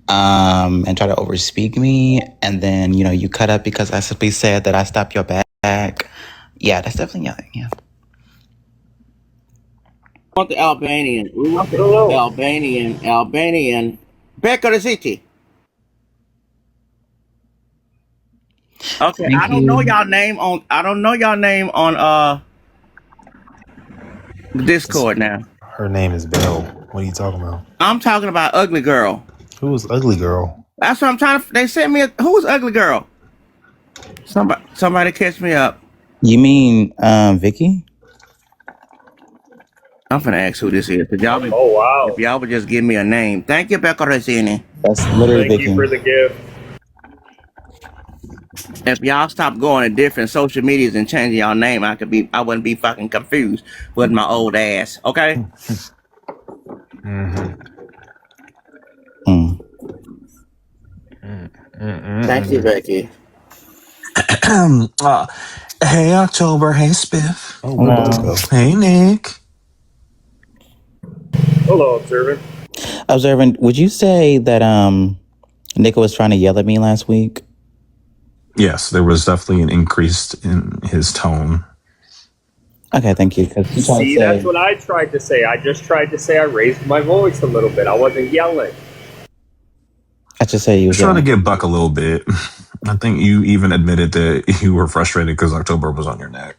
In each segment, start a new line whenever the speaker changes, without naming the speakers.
and try to overspeak me, and then you cut up because I simply said that I stopped your back. Yeah, that's definitely yelling. Yeah.
We want the Albanian. We want the
Hello.
Albanian. Becca the city. Okay,
Thank
I don't know
you.
y'all name on. I don't know y'all name on Discord now.
Her name is Belle. What are you talking about?
I'm talking about Ugly Girl.
Who is Ugly Girl?
That's what I'm trying to. They sent me. Who's Ugly Girl? Somebody catch me up.
You mean Vicky?
I'm finna ask who this is. If y'all
Oh wow!
would just give me a name. Thank you, Becca Rosini.
That's literally
Thank you
Vicky.
for the gift.
If y'all stop going to different social medias and changing y'all name, I wouldn't be fucking confused with my old ass. Okay.
Mm-hmm.
Mm.
Thank you, Becky.
Hey, October. Hey, Spiff.
Oh, where Belle go?
Hey, Nick.
Hello, observant.
Observant, would you say that Nico was trying to yell at me last week?
Yes, there was definitely an increase in his tone.
Okay, thank you.
See, that's what I tried to say. I just tried to say I raised my voice a little bit. I wasn't yelling.
I just say you
was trying to get Buck a little bit. I think you even admitted that you were frustrated because October was on your neck.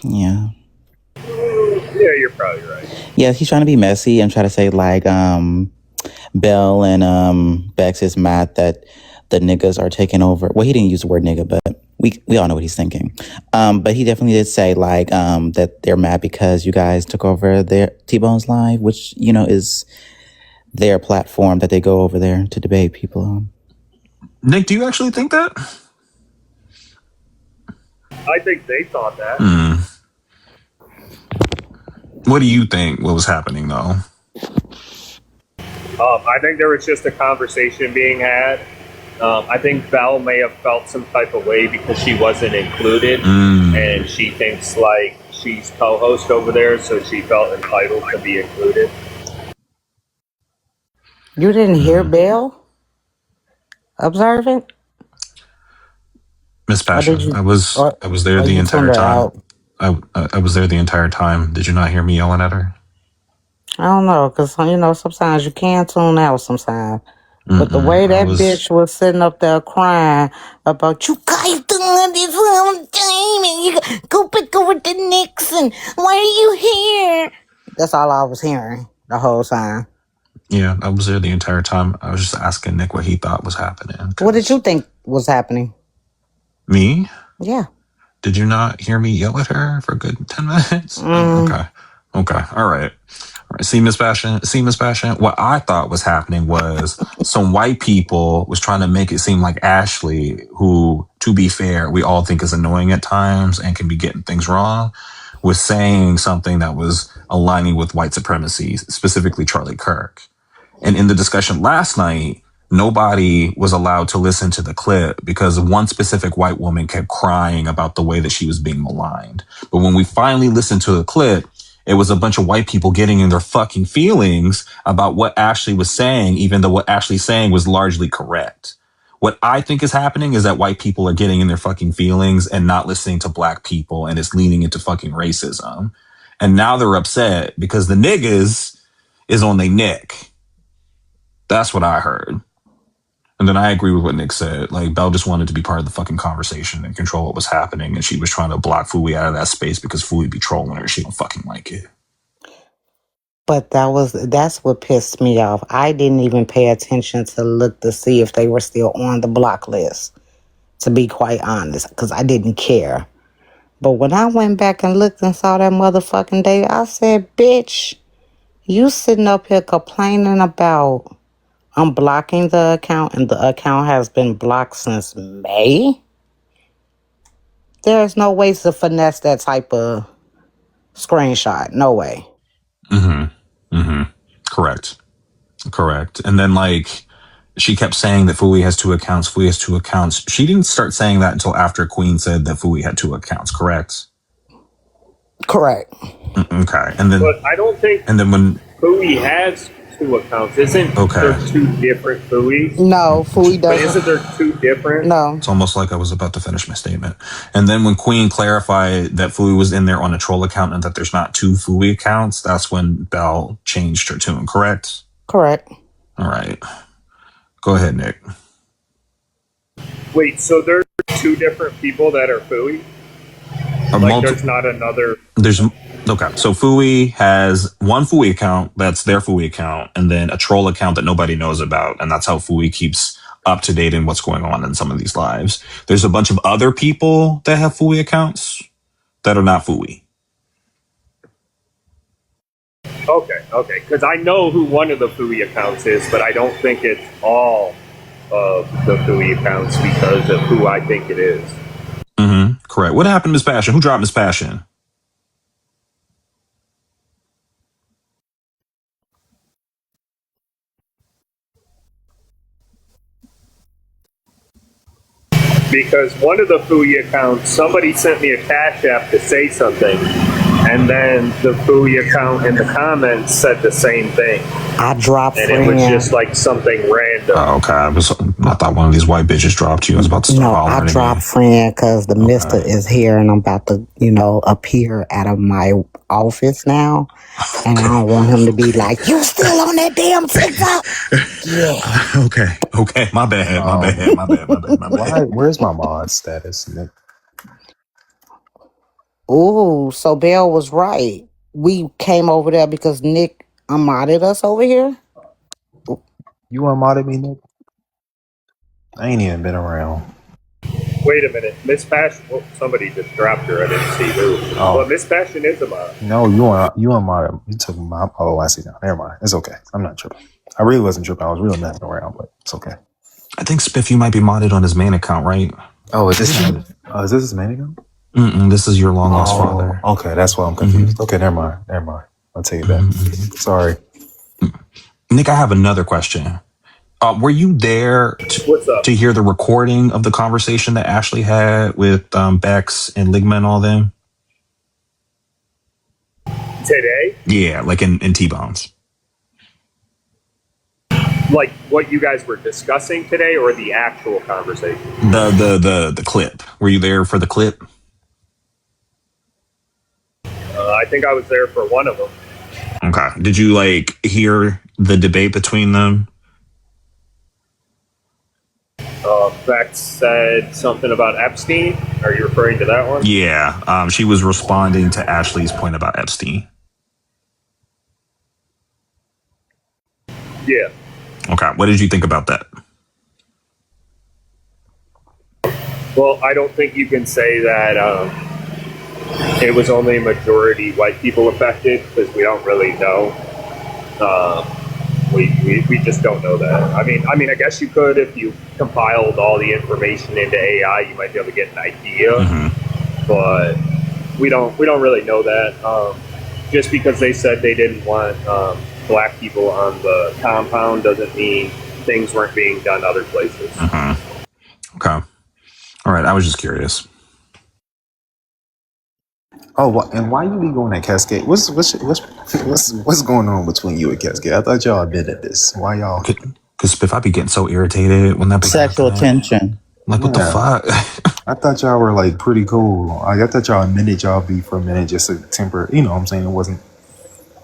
Yeah.
Yeah, you're probably right.
Yeah, he's trying to be messy and try to say like Bell and Bex is mad that the niggas are taking over. Well, he didn't use the word nigga, but we all know what he's thinking. But he definitely did say like that they're mad because you guys took over their T-Bone's live, which is their platform that they go over there to debate people on.
Nick, do you actually think that?
I think they thought that.
What do you think? What was happening though?
I think there was just a conversation being had. I think Belle may have felt some type of way because she wasn't included, and she thinks like she's co-host over there, so she felt entitled to be included.
You didn't hear Belle? Observant?
Miss Passion, I was there the entire time. I was there the entire time. Did you not hear me yelling at her?
I don't know, because, sometimes you can tune out sometimes. But the way that bitch was sitting up there crying about, you guys doing this all the time, and you go pick over the Knicks, and why are you here? That's all I was hearing the whole time.
Yeah, I was there the entire time. I was just asking Nick what he thought was happening.
What did you think was happening?
Me?
Yeah.
Did you not hear me yell at her for a good 10 minutes? Okay. All right. See, Miss Passion. What I thought was happening was some white people was trying to make it seem like Ashley, who, to be fair, we all think is annoying at times and can be getting things wrong, was saying something that was aligning with white supremacy, specifically Charlie Kirk. And in the discussion last night, nobody was allowed to listen to the clip because one specific white woman kept crying about the way that she was being maligned. But when we finally listened to the clip, it was a bunch of white people getting in their fucking feelings about what Ashley was saying, even though what Ashley's saying was largely correct. What I think is happening is that white people are getting in their fucking feelings and not listening to black people, and it's leaning into fucking racism. And now they're upset because the niggas is on their neck. That's what I heard. And then I agree with what Nick said. Like, Belle just wanted to be part of the fucking conversation and control what was happening. And she was trying to block Fui out of that space because Fui be trolling her. She don't fucking like it.
But that's what pissed me off. I didn't even pay attention to look to see if they were still on the block list, to be quite honest, because I didn't care. But when I went back and looked and saw that motherfucking date, I said, bitch, you sitting up here complaining about unblocking the account, and the account has been blocked since May? There's no way to finesse that type of screenshot. No way.
Correct. And then, like, she kept saying that Fui has two accounts. She didn't start saying that until after Queen said that Fui had two accounts, correct?
Correct.
Okay. And then,
but I don't think
and then when
Fui has two accounts. Isn't there two different Fuis?
No, Fui
But
doesn't.
isn't there two different?
No.
It's almost like I was about to finish my statement. And then when Queen clarified that Fui was in there on a troll account and that there's not two Fui accounts, that's when Belle changed her tune, correct?
Correct.
All right. Go ahead, Nick.
Wait, so there's two different people that are Fui? There's not another.
Okay. So Fui has one Fui account that's their Fui account, and then a troll account that nobody knows about, and that's how Fui keeps up to date in what's going on in some of these lives. There's a bunch of other people that have Fui accounts that are not Fui.
Okay. Because I know who one of the Fui accounts is, but I don't think it's all of the Fui accounts because of who I think it is.
Mm-hmm. Correct. What happened to Miss Passion? Who dropped Miss Passion?
Because one of the Fui accounts, somebody sent me a Cash App to say something, and then the Fui account in the comments said the same thing.
I dropped
and
friend.
it was just like something random.
Oh, okay. I thought one of these white bitches dropped you. I was about to start hollering.
No, I dropped friend because the mister is here and I'm about to, appear out of my office now. Okay. And I don't want him to be like, you still on that damn TikTok?
Yeah. Okay. My bad.
Where's my mod status, Nick?
Ooh, so Belle was right. We came over there because Nick unmodded us over here.
You unmodded me, Nick? I ain't even been around.
Wait a minute. Miss Passion. Oh, somebody just dropped her. I didn't see who. Oh. But Miss Passion is a mod.
No, you unmodded. You took my. Oh, I see now. Never mind. It's okay. I'm not tripping. I really wasn't tripping. I was really messing around, but it's okay.
I think Spiff, you might be modded on his main account, right?
Oh, is this his main account?
This is your long lost father.
Okay, that's why I'm confused. Mm-hmm. Okay, never mind. I'll take it back. Mm-hmm. Sorry.
Nick, I have another question. Were you there to hear the recording of the conversation that Ashley had with Bex and Ligma and all them?
Today?
Yeah, like in T-Bones.
Like what you guys were discussing today or the actual conversation?
The clip. Were you there for the clip?
I think I was there for one of them.
Okay. Did you hear the debate between them?
Bex said something about Epstein. Are you referring to that one?
Yeah. She was responding to Ashley's point about Epstein.
Yeah.
Okay. What did you think about that?
Well, I don't think you can say that it was only majority white people affected because we don't really know. We just don't know that. I mean, I guess you could if you compiled all the information into AI, you might be able to get an idea. Mm-hmm. But we don't really know that. Just because they said they didn't want black people on the compound doesn't mean things weren't being done other places.
Mm-hmm. Okay. All right. I was just curious.
Oh, and why you be going at Cascade? What's going on between you and Cascade? I thought y'all had been at this. Why y'all?
Because if I be getting so irritated when that be
sexual tension.
Like, what the fuck?
I thought y'all were pretty cool. I thought y'all admitted y'all be for a minute, just a temper. You know what I'm saying? It wasn't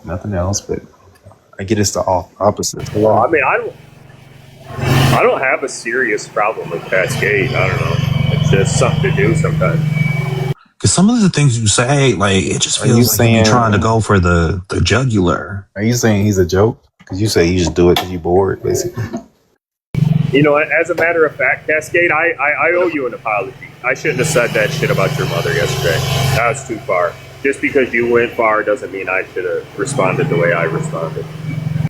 nothing else, but I get it's the opposite.
Well, I mean, I don't have a serious problem with Cascade. I don't know. It's just something to do sometimes.
Because some of the things you say, it just feels like you're trying to go for the jugular.
Are you saying he's a joke? Because you say you just do it because you're bored, basically.
As a matter of fact, Cascade, I owe you an apology. I shouldn't have said that shit about your mother yesterday. That was too far. Just because you went far doesn't mean I should have responded the way I responded.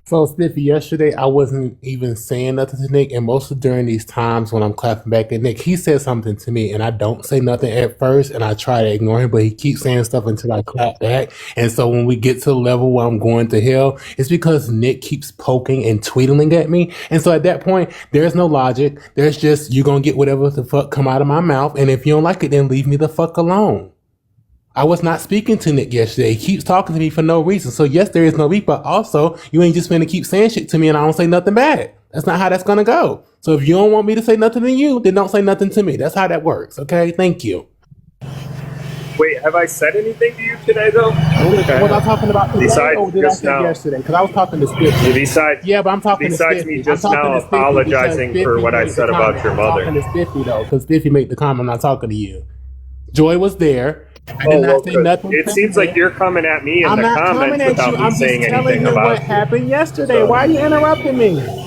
So, Spiffy, yesterday I wasn't even saying nothing to Nick, and mostly during these times when I'm clapping back at Nick, he said something to me, and I don't say nothing at first, and I try to ignore him, but he keeps saying stuff until I clap back. And so when we get to the level where I'm going to hell, it's because Nick keeps poking and tweedling at me. And so at that point, there's no logic. There's just, you're going to get whatever the fuck come out of my mouth, and if you don't like it, then leave me the fuck alone. I was not speaking to Nick yesterday. He keeps talking to me for no reason. So yes, there is no beef, but also you ain't just finna keep saying shit to me and I don't say nothing bad. That's not how that's gonna go. So if you don't want me to say nothing to you, then don't say nothing to me. That's how that works. Okay, thank you.
Wait, have I said anything to you today, though?
Was I talking about today
Besides
or did I
just
say
now.
yesterday? Because I was talking to Spiffy.
Besides,
Yeah, but I'm talking to
besides
Spiffy.
me just
I'm talking
now
to Spiffy because
apologizing for
Spiffy
what I
made the
said about
comment.
your
I'm
mother.
talking to Spiffy though, because Spiffy made the comment. I'm not talking to you. Joy was there. I did
Oh, well,
not say
good.
nothing
It seems like
feminine.
you're coming at me in
I'm
the
not coming
comments
at you.
without me
I'm just
saying
telling
anything
him what
about you.
happened yesterday.
So,
Why are you interrupting me?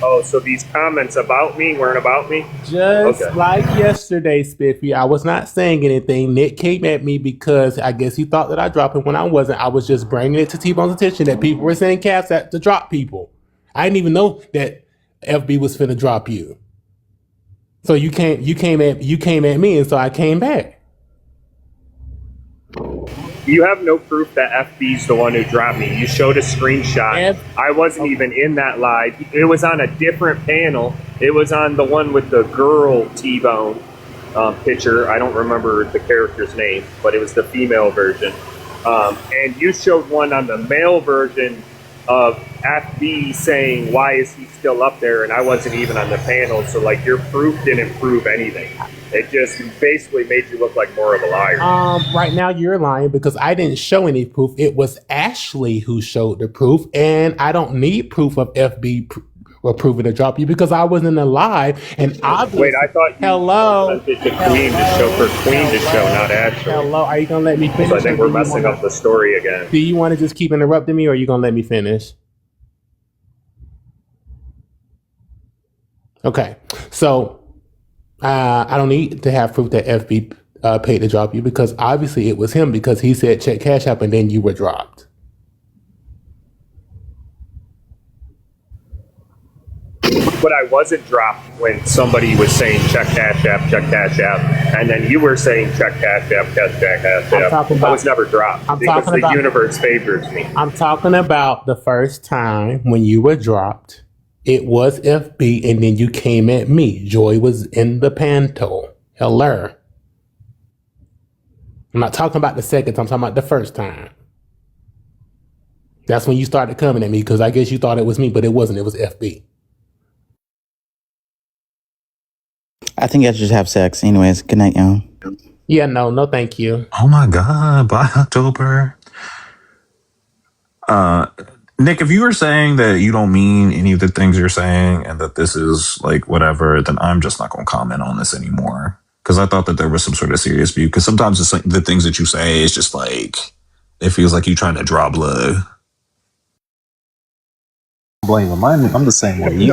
oh, so these comments about me weren't about me?
Just
Okay.
like yesterday, Spiffy, I was not saying anything. Nick came at me because I guess he thought that I dropped him when I wasn't. I was just bringing it to T-Bone's attention that people were saying Cass at to drop people. I didn't even know that FB was finna drop you. So you came at me, and so I came back.
You have no proof that FB's the one who dropped me. You showed a screenshot. I wasn't even in that live. It was on a different panel. It was on the one with the girl T-Bone picture. I don't remember the character's name, but it was the female version. And you showed one on the male version of FB saying, why is he still up there? And I wasn't even on the panel. So, like, your proof didn't prove anything. It just basically made you look like more of a liar.
Right now you're lying because I didn't show any proof. It was Ashley who showed the proof, and I don't need proof of FB approving to drop you because I wasn't alive. And obviously,
wait, I thought you sent it to Queen to show for Queen to show, not Ashley.
Hello, are you gonna let me finish?
So I think we're messing up the story again.
Do you want to just keep interrupting me, or are you gonna let me finish? Okay, so I don't need to have proof that FB paid to drop you because obviously it was him because he said check Cash App and then you were dropped.
But I wasn't dropped when somebody was saying check Cash App, and then you were saying check Cash App, check Cash App. I was never dropped because the universe favors me.
I'm talking about the first time when you were dropped. It was FB, and then you came at me. Joy was in the panto. Hello. I'm not talking about the second time. I'm talking about the first time. That's when you started coming at me because I guess you thought it was me, but it wasn't. It was FB.
I think I should just have sex. Anyways, good night, y'all.
Yeah, no, thank you.
Oh my God, bye October. Nick, if you were saying that you don't mean any of the things you're saying and that this is like whatever, then I'm just not going to comment on this anymore. Because I thought that there was some sort of serious view. Because sometimes it's like the things that you say is just like, it feels like you're trying to draw blood.
Blame him. I'm the same way.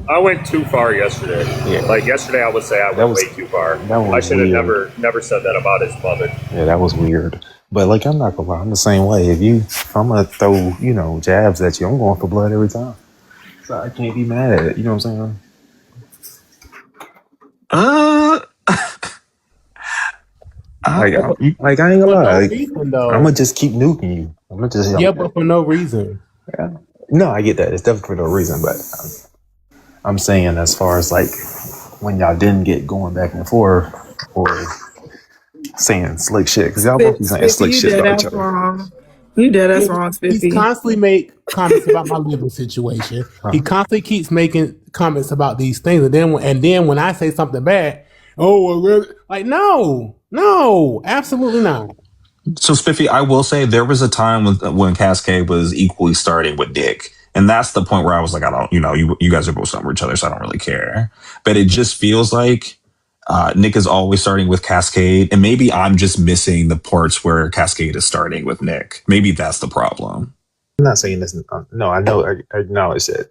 I went too far yesterday. Yeah. Like yesterday, I would say I went way too far. I should have never said that about his mother.
Yeah, that was weird. But like, I'm not gonna lie, I'm the same way. If I'm gonna throw, jabs at you, I'm going for blood every time. So I can't be mad at it. You know what I'm saying? Like I ain't gonna lie. I'm gonna just keep nuking you. I'm gonna just
but for no reason.
Yeah. No, I get that. It's definitely for no reason, but I'm saying as far as like when y'all didn't get going back and forth or saying slick shit, because y'all both be saying slick shit about each other.
Wrong. You did that's wrong, Spiffy.
He constantly make comments about my living situation. He constantly keeps making comments about these things, and then when I say something bad, like no, absolutely not.
So Spiffy, I will say there was a time when Cascade was equally starting with Dick. And that's the point where I was like, I don't, you guys are both starting with each other, so I don't really care. But it just feels like Nick is always starting with Cascade. And maybe I'm just missing the parts where Cascade is starting with Nick. Maybe that's the problem.
I'm not saying this. No, I know. I acknowledge that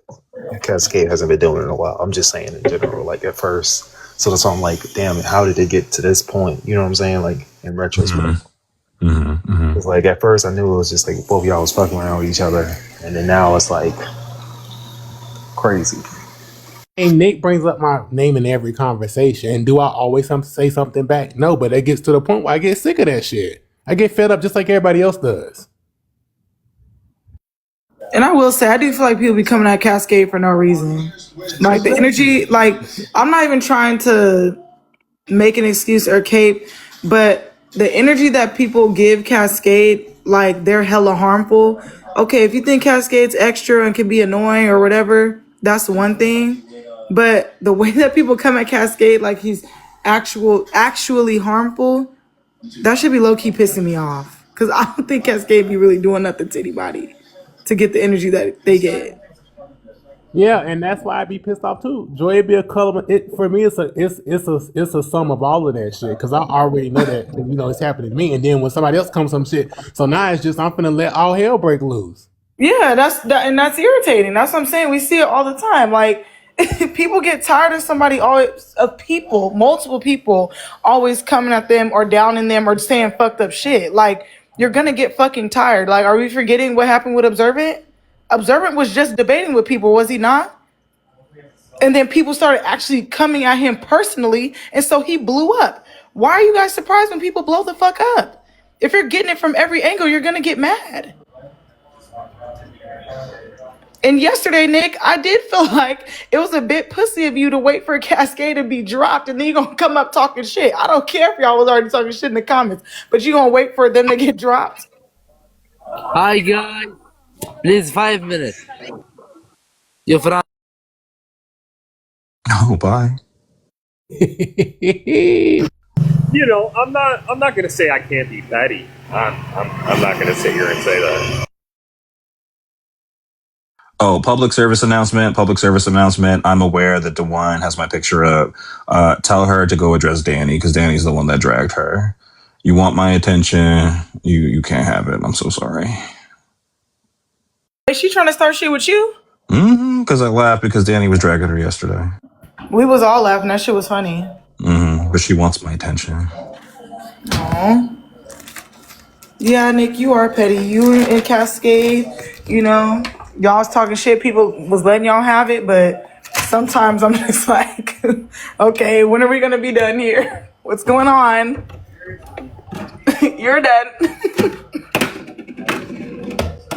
Cascade hasn't been doing it in a while. I'm just saying in general, like at first. So that's why I'm like, damn, how did it get to this point? You know what I'm saying? Like in retrospect. It's like at first I knew it was just like both of y'all was fucking around with each other, and then now it's like crazy.
And Nick brings up my name in every conversation. And do I always say something back? No, but it gets to the point where I get sick of that shit. I get fed up just like everybody else does.
And I will say, I do feel like people be coming at Cascade for no reason. Like the energy, like I'm not even trying to make an excuse or cape But the energy that people give Cascade, like they're hella harmful. Okay, if you think Cascade's extra and can be annoying or whatever, that's one thing. But the way that people come at Cascade like he's actually harmful, that should be low key pissing me off. Cause I don't think Cascade be really doing nothing to anybody to get the energy that they get.
Yeah, and that's why I be pissed off too. Joy be a color. It for me, it's a sum of all of that shit. Cause I already know that it's happening to me, and then when somebody else comes some shit, so now it's just I'm finna let all hell break loose.
Yeah, and that's irritating. That's what I'm saying. We see it all the time. Like people get tired of multiple people always coming at them or downing them or saying fucked up shit. Like you're gonna get fucking tired. Like, are we forgetting what happened with Observant? Observant was just debating with people, was he not? And then people started actually coming at him personally, and so he blew up. Why are you guys surprised when people blow the fuck up? If you're getting it from every angle, you're gonna get mad. And yesterday, Nick, I did feel like it was a bit pussy of you to wait for Cascade to be dropped and then you're going to come up talking shit. I don't care if y'all was already talking shit in the comments, but you're going to wait for them to get dropped.
Hi guys, please 5 minutes. Your friend.
Oh, bye.
I'm not gonna say I can't be petty. I'm not gonna sit here and say that.
Oh, public service announcement. I'm aware that DeWine has my picture up. Tell her to go address Danny because Danny's the one that dragged her. You want my attention. You can't have it. I'm so sorry.
Is she trying to start shit with you?
Because I laughed because Danny was dragging her yesterday.
We was all laughing. That shit was funny.
But she wants my attention.
Aww. Yeah, Nick, you are petty. You and Cascade, y'all was talking shit. People was letting y'all have it, but sometimes I'm just like, okay, when are we gonna be done here? What's going on? You're done.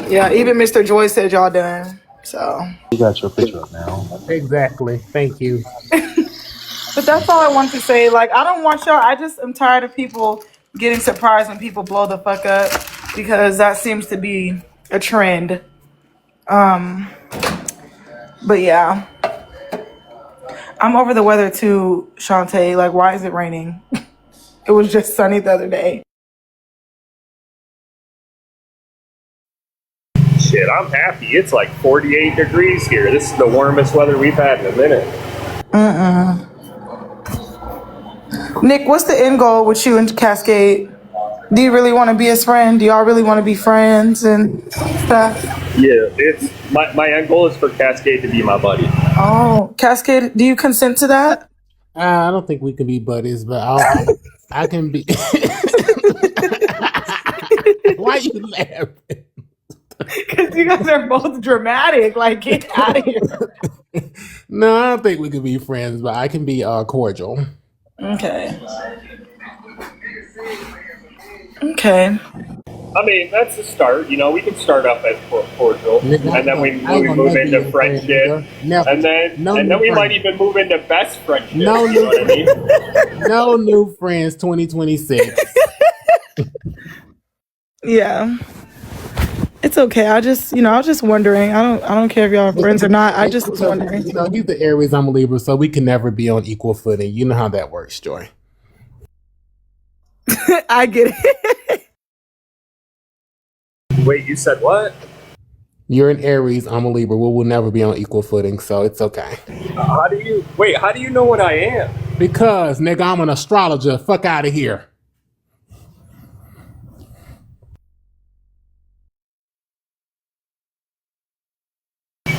Yeah, even Mr. Joy said y'all done. So
You got your picture up now.
Exactly. Thank you.
but that's all I want to say. Like, I don't want y'all. I just am tired of people getting surprised when people blow the fuck up because that seems to be a trend. But yeah, I'm over the weather too, Shantae. Like, why is it raining? It was just sunny the other day.
Shit, I'm happy. It's like 48 degrees here. This is the warmest weather we've had in a minute.
Nick, what's the end goal with you and Cascade? Do you really want to be his friend? Do y'all really want to be friends and stuff?
Yeah, it's my end goal is for Cascade to be my buddy.
Oh, Cascade, do you consent to that?
I don't think we can be buddies, but I can be. Why are you laughing?
Because you guys are both dramatic. Like, get out of here.
No, I don't think we can be friends, but I can be cordial.
Okay. Okay.
I mean, that's the start. We can start off as cordial, and then we move into friendship, and then we might even move into best friendship.
No,
you know what I mean?
No new friends 2026.
Yeah. It's okay. I was just wondering. I don't care if y'all are friends or not. I just was wondering.
He's the Aries, I'm a Libra, so we can never be on equal footing. You know how that works, Joy.
I get it.
Wait, you said what?
You're an Aries, I'm a Libra. We will never be on equal footing, so it's okay.
How do you know what I am?
Because, nigga, I'm an astrologer. Fuck out of here.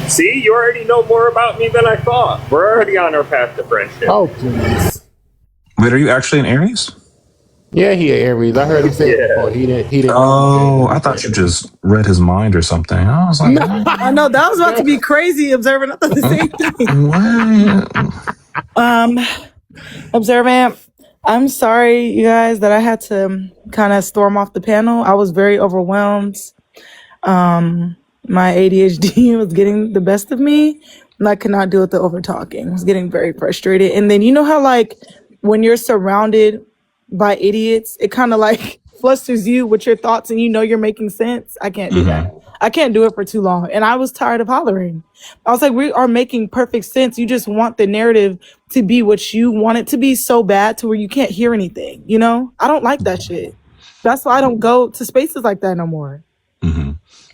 See, you already know more about me than I thought. We're already on our path to friendship.
Oh, please.
Wait, are you actually an Aries?
Yeah, he an Aries. I heard him say it before. He didn't.
Oh, I thought you just read his mind or something. I was like,
No, I know that was about to be crazy. Observant, I thought the same thing.
what?
Observant, I'm sorry, you guys, that I had to kind of storm off the panel. I was very overwhelmed. My ADHD was getting the best of me, and I could not deal with the over talking. I was getting very frustrated. And then you know how, like, when you're surrounded by idiots. It kind of like flusters you with your thoughts and you know you're making sense. I can't do that. I can't do it for too long. And I was tired of hollering. I was like, we are making perfect sense. You just want the narrative to be what you want it to be so bad to where you can't hear anything. You know, I don't like that shit. That's why I don't go to spaces like that no more.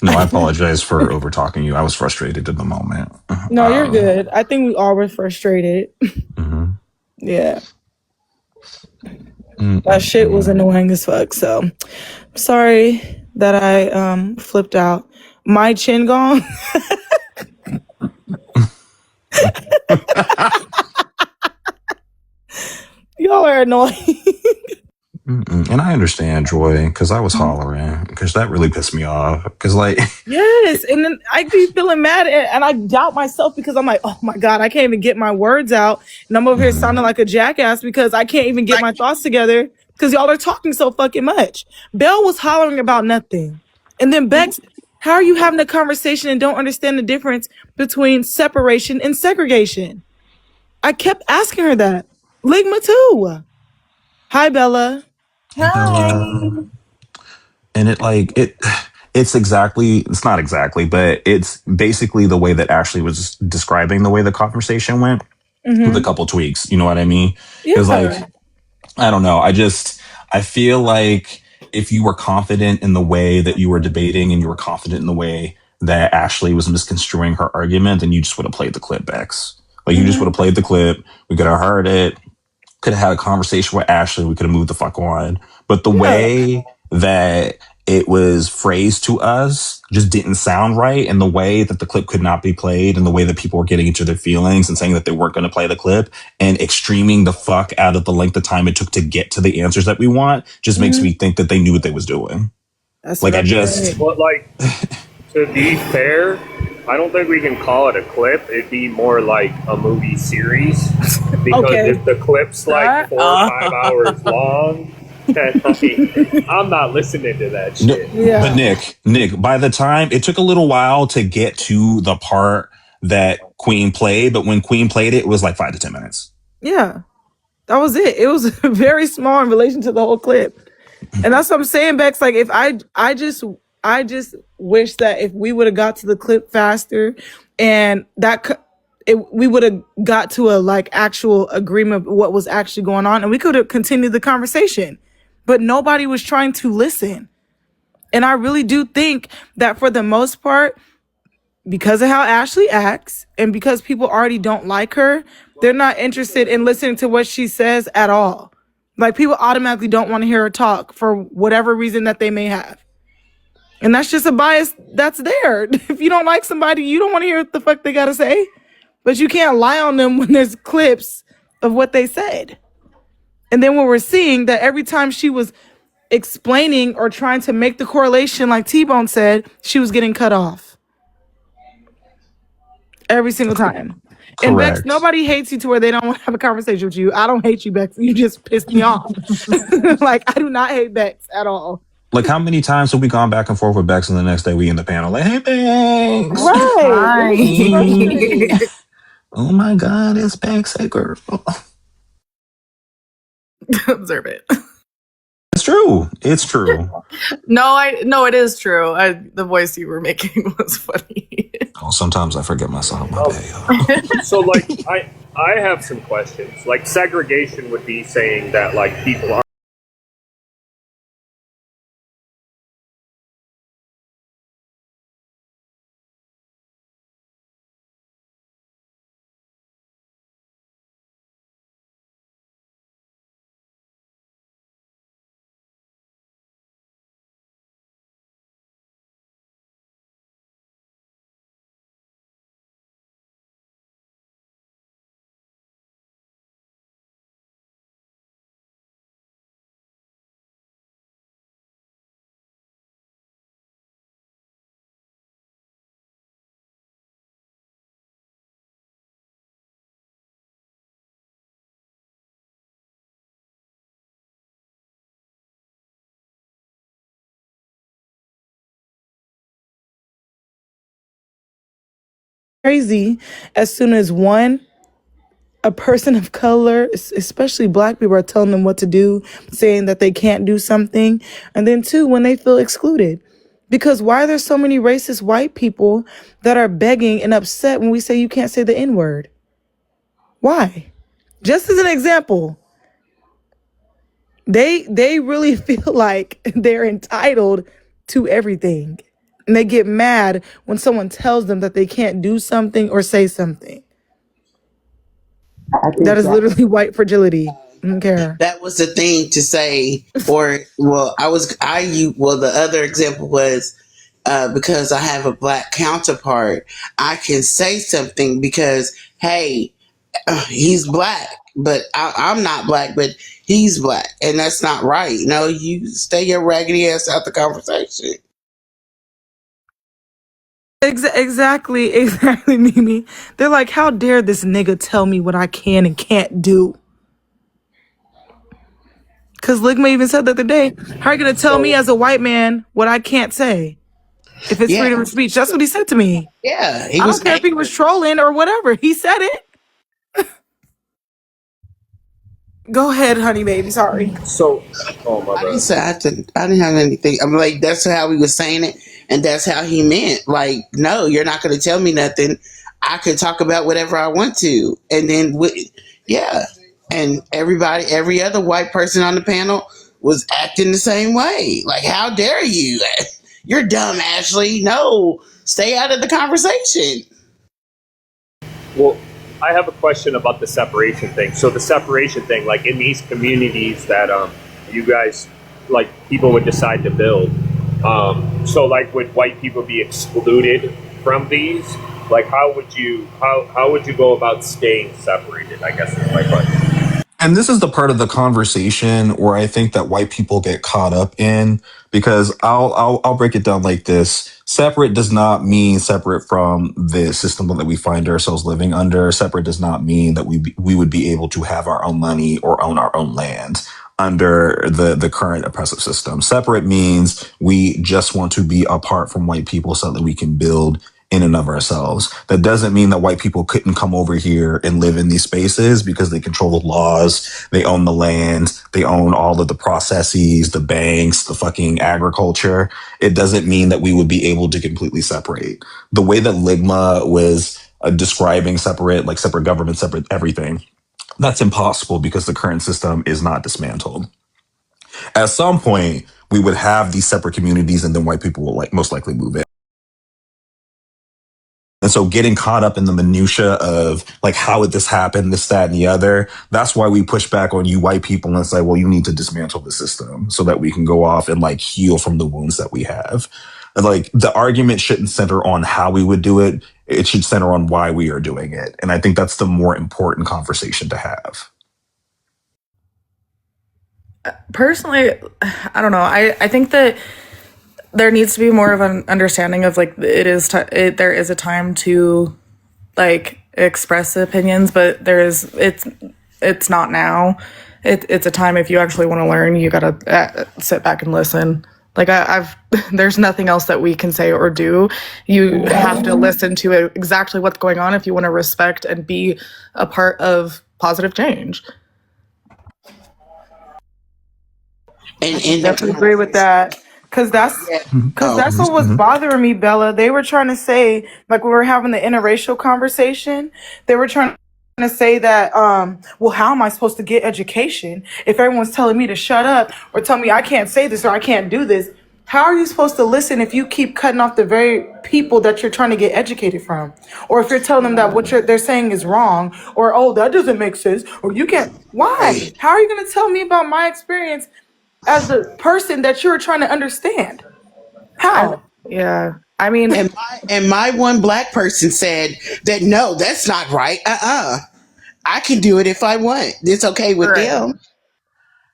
No, I apologize for over talking you. I was frustrated in the moment.
No, you're good. I think we all were frustrated. Yeah. That shit was annoying as fuck. So sorry that I flipped out. My chin gone. Y'all are annoying.
And I understand, Joy, because I was hollering, because that really pissed me off. Because, like,
Yes, and then I be feeling mad, and I doubt myself because I'm like, oh my god, I can't even get my words out, and I'm over here sounding like a jackass because I can't even get my thoughts together because y'all are talking so fucking much. Belle was hollering about nothing, and then Bex, how are you having a conversation and don't understand the difference between separation and segregation? I kept asking her that. Ligma too. Hi, Bella.
and it's not exactly, but it's basically the way that Ashley was describing the way the conversation went with a couple tweaks. You know what I mean? Because, like,
Yeah.
I don't know. I feel like if you were confident in the way that you were debating and you were confident in the way that Ashley was misconstruing her argument, then you just would have played the clip, Bex. Like, you just would have played the clip. We could have heard it. Could have had a conversation with Ashley. We could have moved the fuck on. But the
Yeah.
way that it was phrased to us just didn't sound right. And the way that the clip could not be played and the way that people were getting into their feelings and saying that they weren't going to play the clip and extreming the fuck out of the length of time it took to get to the answers that we want just makes me think that they knew what they was doing.
That's
Like,
what
I
I'm
just,
saying.
But like, to be fair, I don't think we can call it a clip. It'd be more like a movie series because
Okay.
if the clip's like 4 or 5 hours long, then like, I'm not listening to that
no,
shit.
Yeah.
but Nick, by the time it took a little while to get to the part that Queen played, but when Queen played it, it was like 5 to 10 minutes.
Yeah. That was it. It was very small in relation to the whole clip. And that's what I'm saying, Bex. Like, if I just wish that if we would have got to the clip faster and we would have got to a like actual agreement of what was actually going on and we could have continued the conversation. But nobody was trying to listen. And I really do think that for the most part, because of how Ashley acts and because people already don't like her, they're not interested in listening to what she says at all. Like, people automatically don't want to hear her talk for whatever reason that they may have. And that's just a bias that's there. If you don't like somebody, you don't want to hear what the fuck they got to say. But you can't lie on them when there's clips of what they said. And then when we're seeing that every time she was explaining or trying to make the correlation, like T-Bone said, she was getting cut off. Every single time. And Bex,
Correct.
nobody hates you to where they don't want to have a conversation with you. I don't hate you, Bex. You just pissed me off. Like, I do not hate Bex at all.
Like, how many times have we gone back and forth with Bex and the next day we in the panel like, hey, Bex.
Right. It was just frustrating.
Oh my God, it's Bex, hey girl.
Observe it.
It's true. It's true.
No, it is true. The voice you were making was funny.
Oh, sometimes I forget myself. My bad.
So like, I have some questions. Like, segregation would be saying that like people are
Crazy as soon as one a person of color, especially black people, are telling them what to do, saying that they can't do something. And then two, when they feel excluded. Because why are there so many racist white people that are begging and upset when we say you can't say the N-word? Why? Just as an example, they really feel like they're entitled to everything. And they get mad when someone tells them that they can't do something or say something. That is literally white fragility. I don't care.
That was the thing to say, or the other example was because I have a black counterpart, I can say something because, hey, he's black, but I'm not black, but he's black, and that's not right. No, you stay your raggedy ass out the conversation.
Exactly, Mimi. They're like, how dare this nigga tell me what I can and can't do? Because Ligma even said the other day, how are you going to tell me as a white man what I can't say? If it's
Yeah,
freedom of speech. That's what he said to me.
yeah, he
I
was
don't care if he was
angry.
trolling or whatever. He said it. Go ahead, honey baby. Sorry.
So, oh my
I didn't
bad.
say I didn't have anything. I'm like, that's how he was saying it, and that's how he meant. Like, no, you're not going to tell me nothing. I could talk about whatever I want to, and then yeah, and every other white person on the panel was acting the same way. Like, how dare you? You're dumb, Ashley. No, stay out of the conversation.
Well, I have a question about the separation thing. So the separation thing, like in these communities that you guys, like, people would decide to build. So like, would white people be excluded from these? Like, how would you go about staying separated? I guess is my question.
And this is the part of the conversation where I think that white people get caught up in, because I'll break it down like this. Separate does not mean separate from the system that we find ourselves living under. Separate does not mean that we would be able to have our own money or own our own land under the current oppressive system. Separate means we just want to be apart from white people so that we can build in and of ourselves. That doesn't mean that white people couldn't come over here and live in these spaces because they control the laws, they own the land, they own all of the processes, the banks, the fucking agriculture. It doesn't mean that we would be able to completely separate. The way that Ligma was describing separate, like separate government, separate everything, that's impossible because the current system is not dismantled. At some point, we would have these separate communities and then white people will most likely move in. And so getting caught up in the minutia of like, how would this happen, this, that, and the other, that's why we push back on you white people and say, well, you need to dismantle the system so that we can go off and like heal from the wounds that we have. And like the argument shouldn't center on how we would do it. It should center on why we are doing it. And I think that's the more important conversation to have.
Personally, I don't know. I think that there needs to be more of an understanding of like there is a time to like express opinions, but it's not now. It's a time if you actually want to learn, you gotta sit back and listen. Like there's nothing else that we can say or do. You have to listen to exactly what's going on if you want to respect and be a part of positive change.
And
Definitely agree with that. Cause that's
yeah.
Cause that's what was bothering me, Bella. They were trying to say, like, we were having the interracial conversation. They were trying to say that, well, how am I supposed to get education if everyone's telling me to shut up or tell me I can't say this or I can't do this? How are you supposed to listen if you keep cutting off the very people that you're trying to get educated from? Or if you're telling them that they're saying is wrong, or, oh, that doesn't make sense, or you can't. Why? How are you going to tell me about my experience as the person that you're trying to understand? How?
Yeah. I mean,
and my one black person said that no, that's not right. I can do it if I want. It's okay with
right.
them.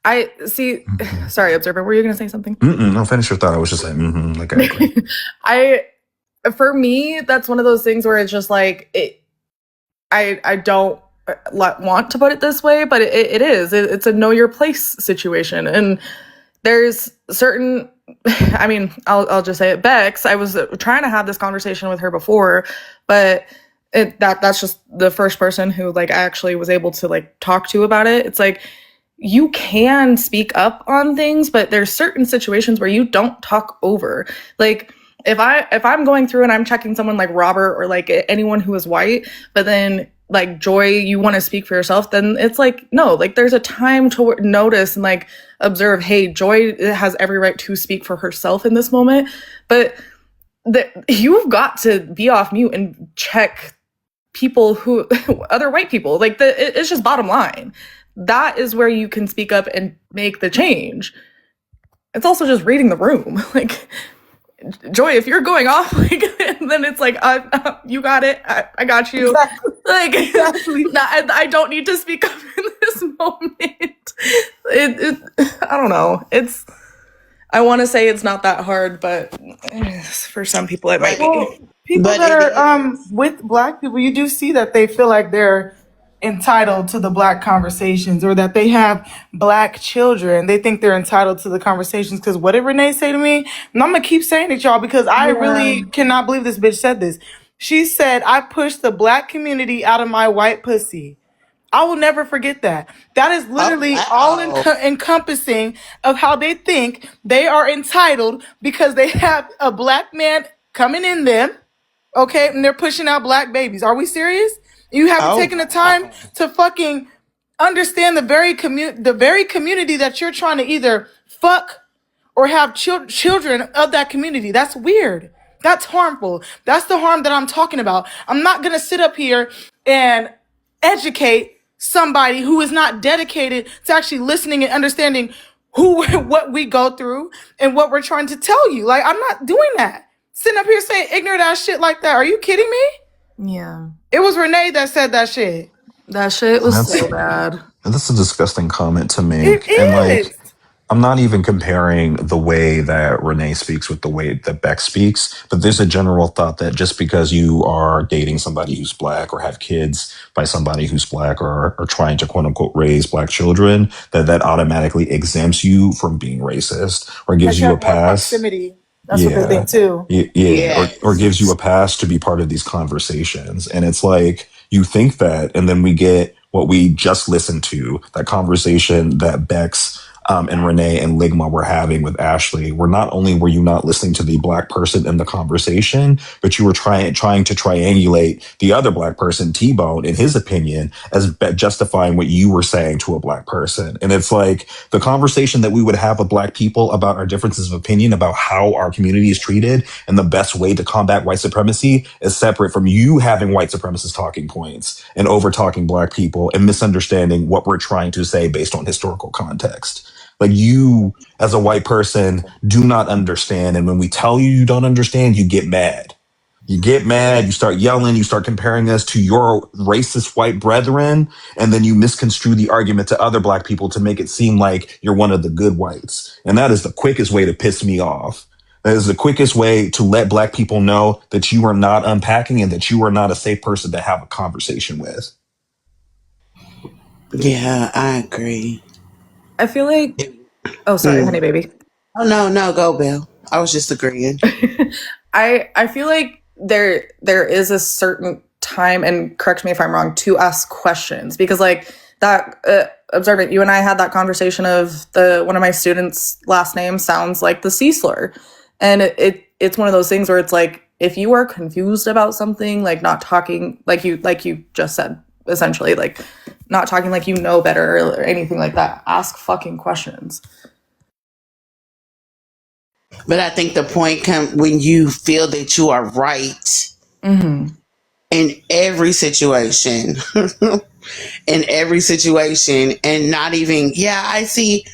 I see. Sorry, Observer, were you going to say something?
No, finish your thought. I was just like, like I agree.
For me, that's one of those things where it's just like I don't want to put it this way, but it is. It's a know your place situation, and there's certain. I mean, I'll just say it. Bex, I was trying to have this conversation with her before, but that's just the first person who like I actually was able to like talk to about it. It's like you can speak up on things, but there's certain situations where you don't talk over. Like if I'm going through and I'm checking someone like Robert or like anyone who is white, but then like Joy, you want to speak for yourself, then it's like no, like there's a time to notice and like observe, hey, Joy has every right to speak for herself in this moment, but you've got to be off mute and check people who other white people, like it's just bottom line. That is where you can speak up and make the change. It's also just reading the room. Like Joy, if you're going off, like then it's like you got it, I got you.
Exactly.
Like
Exactly.
I don't need to speak up in this moment. I don't know, it's I want to say it's not that hard, but for some people it might
Well,
be.
people
But
that
it
are
is.
with black people, you do see that they feel like they're entitled to the black conversations, or that they have black children. They think they're entitled to the conversations. Because what did Renee say to me? And I'm gonna keep saying it, y'all, because I really cannot believe this bitch said this. She said, "I pushed the black community out of my white pussy." I will never forget that. That is
Oh
literally all
wow.
encompassing of how they think they are entitled because they have a black man coming in them, okay, and they're pushing out black babies. Are we serious? You haven't
Oh
taken the time
wow.
to fucking understand the very community that you're trying to either fuck or have children of that community. That's weird. That's harmful. That's the harm that I'm talking about. I'm not going to sit up here and educate somebody who is not dedicated to actually listening and understanding who what we go through and what we're trying to tell you. Like, I'm not doing that. Sitting up here saying ignorant ass shit like that. Are you kidding me?
Yeah,
It was Renee that said that shit.
that shit
And
was
that's
so bad.
a disgusting comment to
It
make. And like,
is.
I'm not even comparing the way that Renee speaks with the way that Beck speaks, but there's a general thought that just because you are dating somebody who's black or have kids by somebody who's black or trying to quote unquote raise black children, that automatically exempts you from being racist or gives
That you
you a
have more
pass.
proximity. That's what they
Yeah.
think too.
Yeah. Or gives you
Yes.
a pass to be part of these conversations. And it's like, you think that, and then we get what we just listened to, that conversation that Bex and Renee and Ligma were having with Ashley, where not only were you not listening to the black person in the conversation, but you were trying to triangulate the other black person, T-Bone, in his opinion, as justifying what you were saying to a black person. And it's like the conversation that we would have with black people about our differences of opinion about how our community is treated and the best way to combat white supremacy is separate from you having white supremacist talking points and over talking black people and misunderstanding what we're trying to say based on historical context. Like, you as a white person do not understand. And when we tell you you don't understand, you get mad. You get mad, you start yelling, you start comparing us to your racist white brethren, and then you misconstrue the argument to other black people to make it seem like you're one of the good whites. And that is the quickest way to piss me off. That is the quickest way to let black people know that you are not unpacking and that you are not a safe person to have a conversation with.
Yeah, I agree.
I feel like oh sorry, honey
Mm.
baby.
Oh no, no, go Bill. I was just agreeing.
I feel like there is a certain time, and correct me if I'm wrong, to ask questions, because like that observant, you and I had that conversation of the one of my students' last name sounds like the C slur, and it's one of those things where it's like if you are confused about something, like not talking like you just said, essentially like not talking like you know better or anything like that, ask fucking questions.
But I think the point comes when you feel that you are right
Mm-hmm.
in every situation. In every situation, and not even, yeah, I see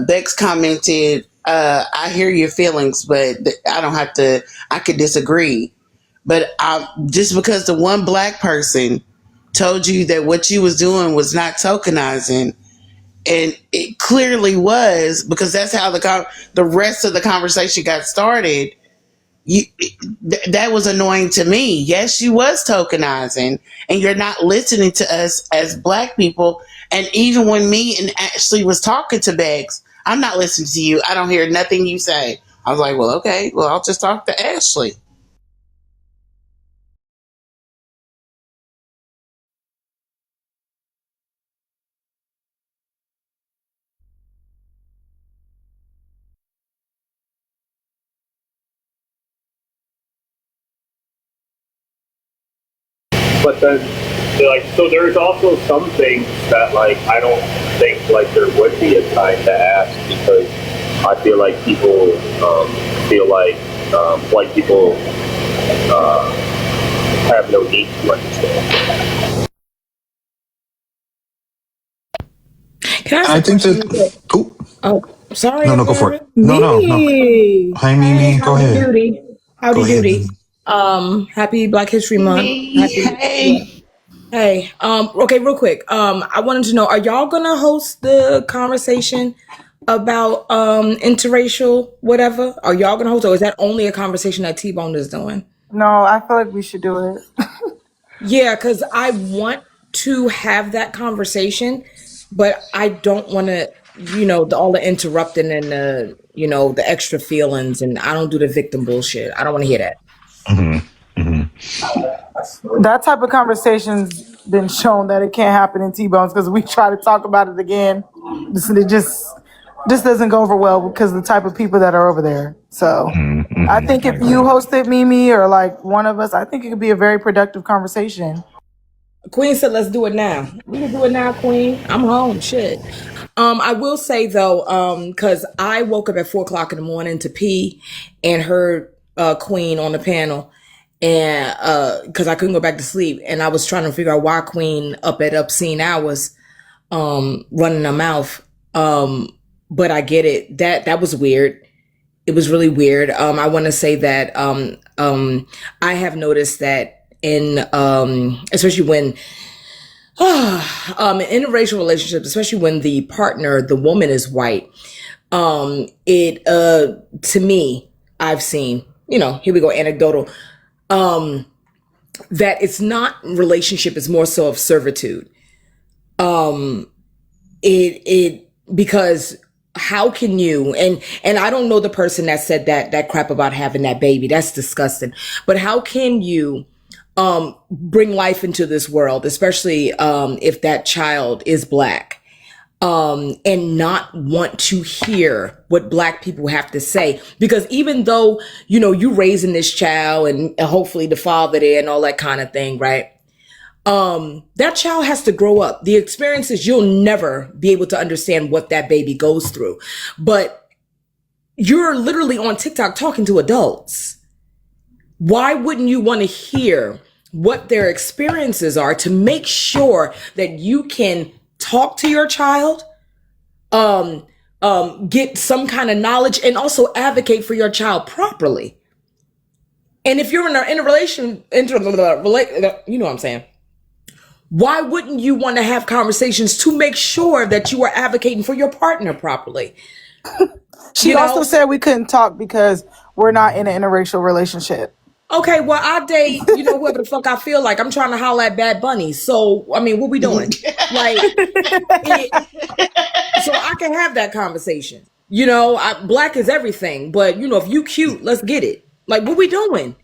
Bex commented, I hear your feelings, but I don't have to, I could disagree. But just because the one black person told you that what you was doing was not tokenizing, and it clearly was, because that's how the rest of the conversation got started. You that was annoying to me. Yes, you was tokenizing, and you're not listening to us as black people. And even when me and Ashley was talking to Bex, I'm not listening to you. I don't hear nothing you say. I was like, well, okay, well, I'll just talk to Ashley.
but then like, so there's also some things that like I don't think like there would be a time to ask, because I feel like people feel like white people have no need to understand.
Can I
And
ask
I
a
think
question real quick?
that. Oh,
Oh, sorry,
no,
I'm
no, go for it.
nervous.
No.
Mimi.
Hi,
Hey,
Mimi. Go
howdy
ahead.
doody.
Go
Howdy
ahead,
doody.
Mimi.
Happy Black History Month.
Me,
Happy, yeah.
hey.
Hey, okay, real quick. I wanted to know, are y'all gonna host the conversation about interracial whatever? Are y'all gonna host, or is that only a conversation that T-Bone is doing?
No, I feel like we should do it.
Yeah, because I want to have that conversation, but I don't want to, all the interrupting and the extra feelings, and I don't do the victim bullshit. I don't want to hear that.
That type of conversation's been shown that it can't happen in T-Bones, because we try to talk about it again. It just doesn't go over well because of the type of people that are over there. So I think if you hosted Mimi or like one of us, I think it could be a very productive conversation.
Queen said, "Let's do it now." We can do it now, Queen. I'm home. Shit. I will say though, because I woke up at 4 o'clock in the morning to pee and heard Queen on the panel, and because I couldn't go back to sleep, and I was trying to figure out why Queen up at obscene hours, running her mouth. But I get it. That was weird. It was really weird. I want to say that I have noticed that in especially when in interracial relationships, especially when the partner, the woman, is white, it to me, I've seen, here we go, anecdotal, that it's not relationship, it's more so of servitude. It because how can you, and I don't know the person that said that crap about having that baby, that's disgusting, but how can you bring life into this world, especially if that child is black, and not want to hear what black people have to say? Because even though you raising this child and hopefully the father there and all that kind of thing, right? That child has to grow up. The experiences, you'll never be able to understand what that baby goes through. But you're literally on TikTok talking to adults. Why wouldn't you want to hear what their experiences are to make sure that you can talk to your child, get some kind of knowledge, and also advocate for your child properly? And if you're in a relation, you know what I'm saying? Why wouldn't you want to have conversations to make sure that you are advocating for your partner properly?
She also said we couldn't talk because we're not in an interracial relationship.
Okay, well, I date, whoever the fuck I feel like. I'm trying to holler at Bad Bunny. So, I mean, what we doing? Like, so I can have that conversation. Black is everything. But, if you cute, let's get it. Like, what we doing?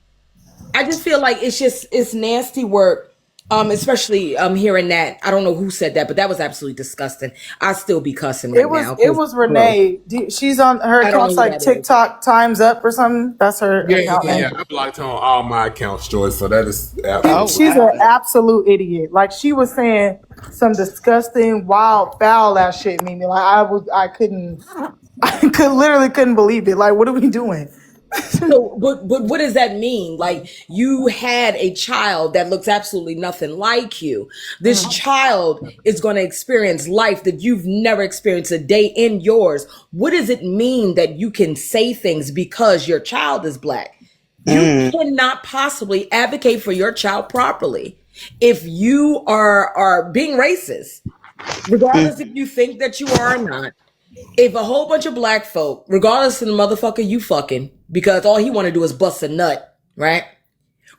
I just feel like it's nasty work. Especially hearing that. I don't know who said that, but that was absolutely disgusting. I still be cussing right now.
It was Renee. She's on her account's like TikTok Times Up or something. That's her account name.
Yeah. I blocked her on all my accounts, Joy. So that is
She's an absolute idiot. Like, she was saying some disgusting, wild, foul ass shit. Mimi, like I literally couldn't believe it. Like, what are we doing?
So, but what does that mean? Like, you had a child that looks absolutely nothing like you. This child is going to experience life that you've never experienced a day in yours. What does it mean that you can say things because your child is black? You cannot possibly advocate for your child properly if you are being racist, regardless if you think that you are or not. If a whole bunch of black folk, regardless of the motherfucker you fucking, because all he want to do is bust a nut, right?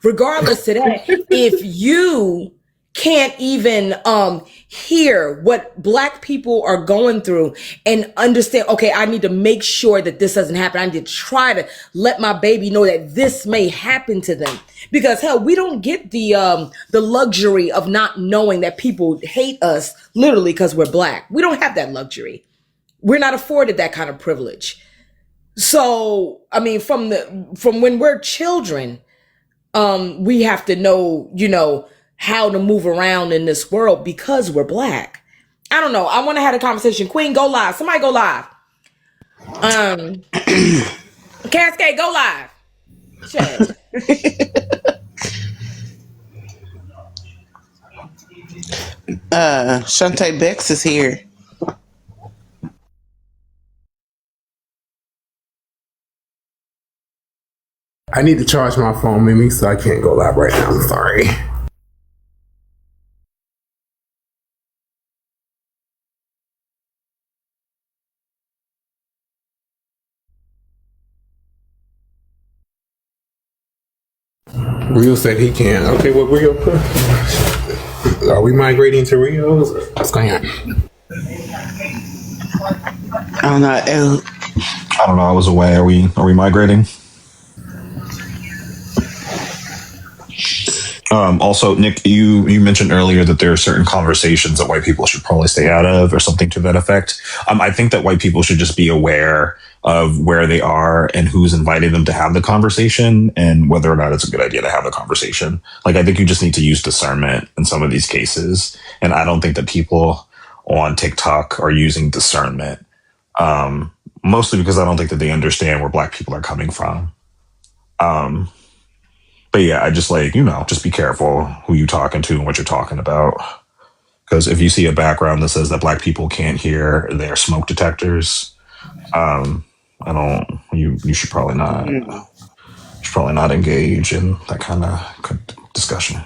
Regardless of that, if you can't even hear what black people are going through and understand, okay, I need to make sure that this doesn't happen. I need to try to let my baby know that this may happen to them. Because hell, we don't get the luxury of not knowing that people hate us literally because we're black. We don't have that luxury. We're not afforded that kind of privilege. So, I mean, from when we're children, we have to know,
how to move around in this world because we're black. I don't know. I want to have a conversation. Queen, go live. Somebody go live. Cascade, go live. Shit.
Shantae Bex is here.
I need to charge my phone, Mimi, so I can't go live right now. I'm sorry. Rio said he can. Okay, well, Rio, are we migrating to Rio? What's going on?
I don't know.
I don't know. I was away. Are we migrating? Also, Nick, you mentioned earlier that there are certain conversations that white people should probably stay out of, or something to that effect. I think that white people should just be aware of where they are and who's inviting them to have the conversation, and whether or not it's a good idea to have the conversation. Like, I think you just need to use discernment in some of these cases, and I don't think that people on TikTok are using discernment. Mostly because I don't think that they understand where black people are coming from. But yeah, I just just be careful who you talking to and what you're talking about. Because if you see a background that says that black people can't hear their smoke detectors, you should probably not engage in that kind of discussion.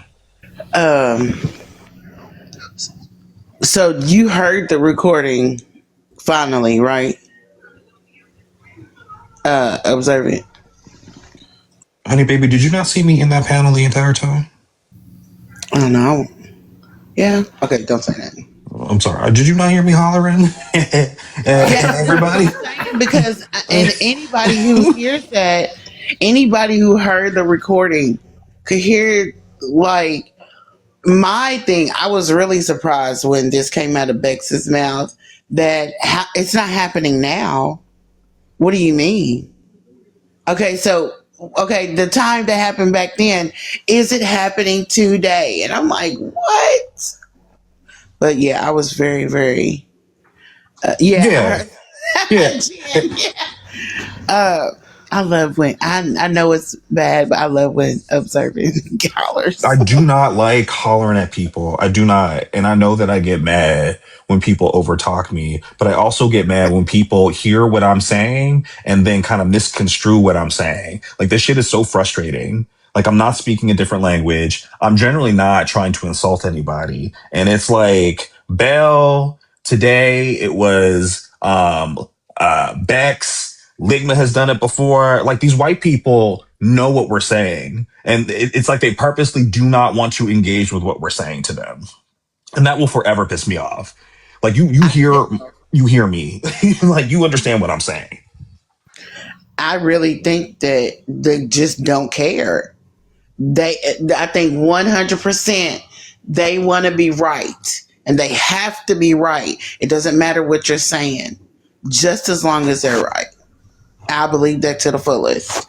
So you heard the recording finally, right? Observant.
Honey, baby, did you not see me in that panel the entire time?
I don't know. Yeah. Okay, don't say that.
I'm sorry. Did you not hear me hollering at everybody?
Because and anybody who hears that, anybody who heard the recording could hear, like, my thing. I was really surprised when this came out of Bex's mouth that it's not happening now. What do you mean? Okay, so the time that happened back then, is it happening today? And I'm like, what? But yeah, I was very, very,
Yeah.
I love when I know it's bad, but I love when observing hollers.
I do not like hollering at people. I do not. And I know that I get mad when people overtalk me, but I also get mad when people hear what I'm saying and then kind of misconstrue what I'm saying. Like, this shit is so frustrating. Like, I'm not speaking a different language. I'm generally not trying to insult anybody. And it's like, Belle, today it was Bex. Ligma has done it before. Like, these white people know what we're saying. And it's like they purposely do not want to engage with what we're saying to them. And that will forever piss me off. Like, you hear me. Like, you understand what I'm saying.
I really think that they just don't care. I think 100% they want to be right. And they have to be right. It doesn't matter what you're saying, just as long as they're right. I believe that to the fullest.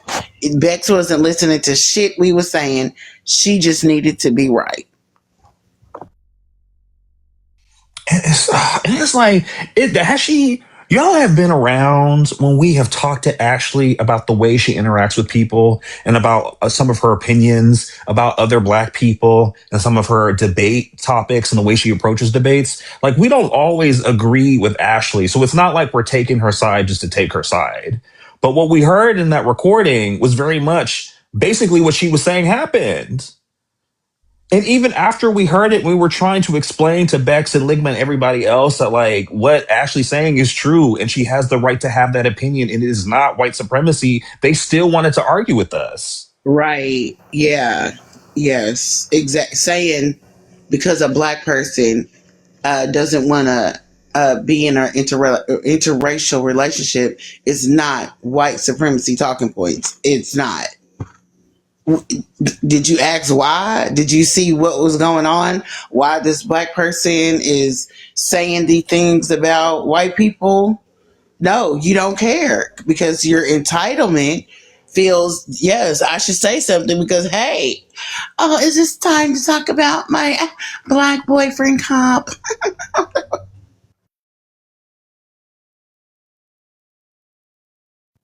Bex wasn't listening to shit we were saying. She just needed to be right.
It's like, has she? Y'all have been around when we have talked to Ashley about the way she interacts with people and about some of her opinions about other black people and some of her debate topics and the way she approaches debates. Like, we don't always agree with Ashley. So it's not like we're taking her side just to take her side. But what we heard in that recording was very much basically what she was saying happened. And even after we heard it, we were trying to explain to Bex and Ligma and everybody else that, like, what Ashley's saying is true and she has the right to have that opinion and it is not white supremacy. They still wanted to argue with us.
Right. Yeah. Yes. Saying because a black person doesn't want to be in an interracial relationship is not white supremacy talking points. It's not. Did you ask why? Did you see what was going on? Why this black person is saying these things about white people? No, you don't care because your entitlement feels, yes, I should say something because, hey, oh, is this time to talk about my black boyfriend comp?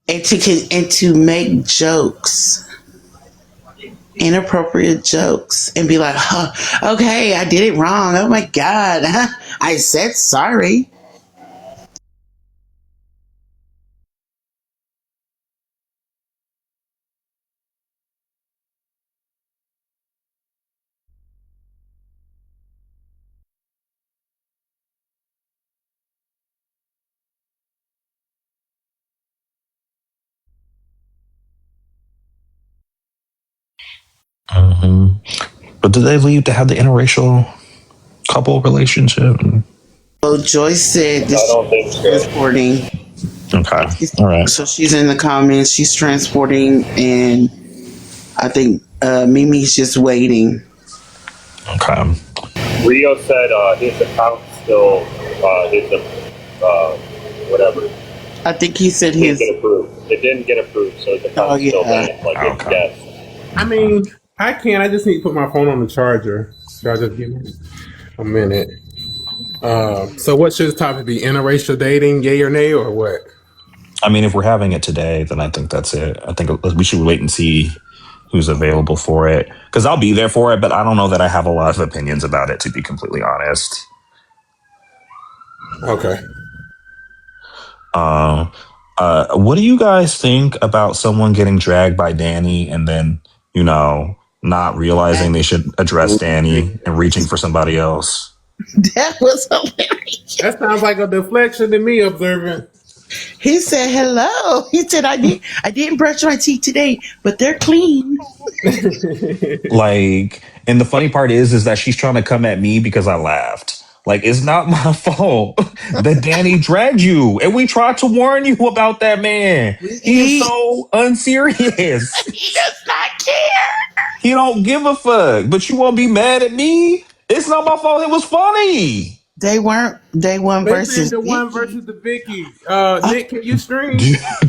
And to make jokes, inappropriate jokes, and be like, oh, okay, I did it wrong. Oh my God, I said sorry.
Um, but did they leave to have the interracial couple relationship?
So Joyce said
I
that
don't think
she's
so.
transporting.
Okay. All right.
So she's in the comments. She's transporting, and I think Mimi's just waiting.
Okay.
Rio said his account still whatever.
I think he said
It didn't
his.
get approved. It didn't get approved, so his
Oh
account's still
yeah.
banned. Like it's
Okay.
guessed.
I mean, I can. I just need to put my phone on the charger. Should I just give me a minute? So what should the topic be? Interracial dating, yay or nay, or what?
I mean, if we're having it today, then I think that's it. I think we should wait and see who's available for it, because I'll be there for it, but I don't know that I have a lot of opinions about it, to be completely honest.
Okay.
What do you guys think about someone getting dragged by Danny and then, not realizing they should address Danny and reaching for somebody else?
That was hilarious.
That sounds like a deflection to me, observant.
He said hello. He said I didn't brush my teeth today, but they're clean.
Like, and the funny part is that she's trying to come at me because I laughed. Like, it's not my fault that Danny dragged you, and we tried to warn you about that man. He is
He
so unserious.
does not care.
He don't give a fuck. But you won't be mad at me? It's not my fault. It was funny.
They weren't
They said
versus
the one
Vicky.
versus the Vicky. Nick, can you stream?